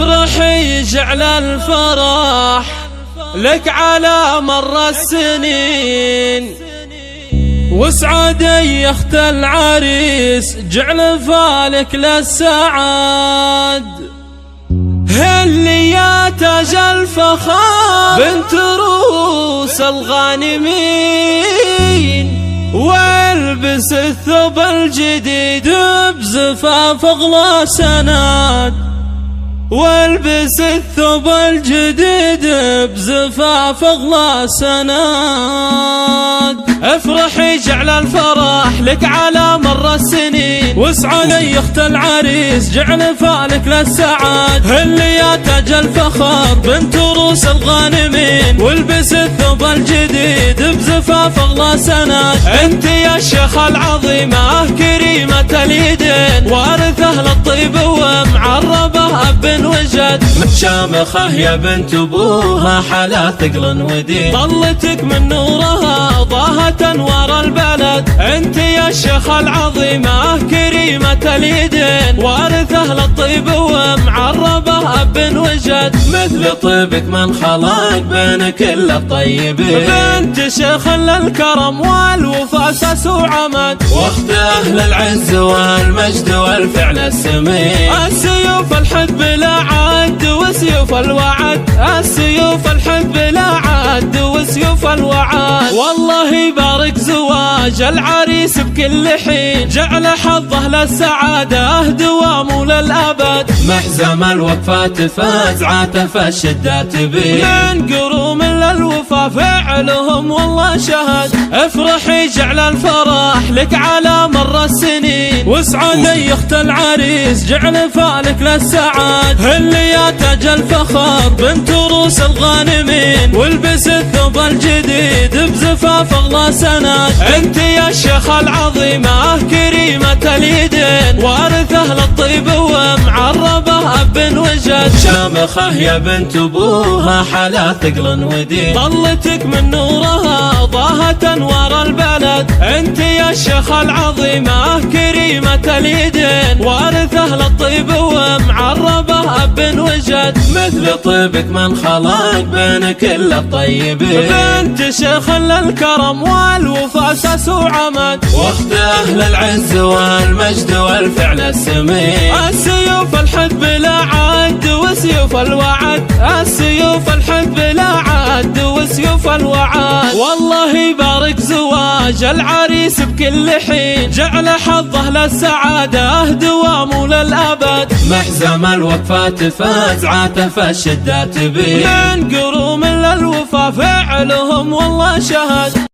افرحي جعل الفرح لك على مر السنين، واسعدي يا اخت العريس جعل فالك للسعاد. هلي يا تاج الفخار بنت روس الغانمين، والبس الثوب الجديد بزفاف اغلى سناد، والبس الثوب الجديد بزفاف اغلى سناد. افرحي جعل الفرح لك على مر السنين، واسعدي يا اخت العريس جعل فالك للسعاد. هلي يا تاج الفخار بنت روس الغانمين، والبس الثوب الجديد بزفاف اغلى سناد. انت يا الشيخ العظيمة كريمة اليدين، وارثة للطيب ومعربة اب وجد. شامخة يا بنت ابوها حلا ثقل ودين، طلتك من نورها ضاهت انوار البلد. انت يا الشيخ العظيمة كريمة اليدين، وارثة للطيب ومعربة اب وجد. مثل طيبك من خلق بين كل الطيبين، بنت شيخ للكرم والوفا اساس وعمد، واخت اهل العز والمجد والفعل السمين. السيوف الحد بلا عد وسيوف الوعد، السيوف الحد بلا عد وسيوف الوعد. والله يبارك زواج العريس بكل حين، جعل حظه للسعادة دوام للأبد. محزم الوفاة فاز عاتف الشدات بين، من قروم للوفا فعلهم والله شهد. افرحي جعل الفرح لك على مر السنين، واسعدي يا اخت العريس جعل فالك للسعاد. هلي يا تاج الفخار بنت روس الغانمين، والبس الثوب الجديد بزفاف اغلى سناد. انت يا الشيخ العظيمة كريمة اليدين، وارثة للطيب ومعربة اب وجد. شامخة يا بنت ابوها حلا ثقل ودين، طلتك من نورها ضاهت انوار البلد. انت يا الشيخ العظيمة كريمة اليدين، وارثة للطيب ومعربة اب وجد. مثل طيبك من خلق بين كل الطيبين، بنت شيخ للكرم والوفا اساس وعمد، واخت اهل العز والمجد والفعل السمين. السيوف الحد بلا عد وسيوف الوعد، السيوف الحد بلا عد وسيوف الوعد. والله يبارك زواج العريس بكل حين، جعل حظه للسعادة دوام للأبد. محزم الوفاة فاز عاتف الشدات بين، من قروم للوفا فعلهم والله شهد.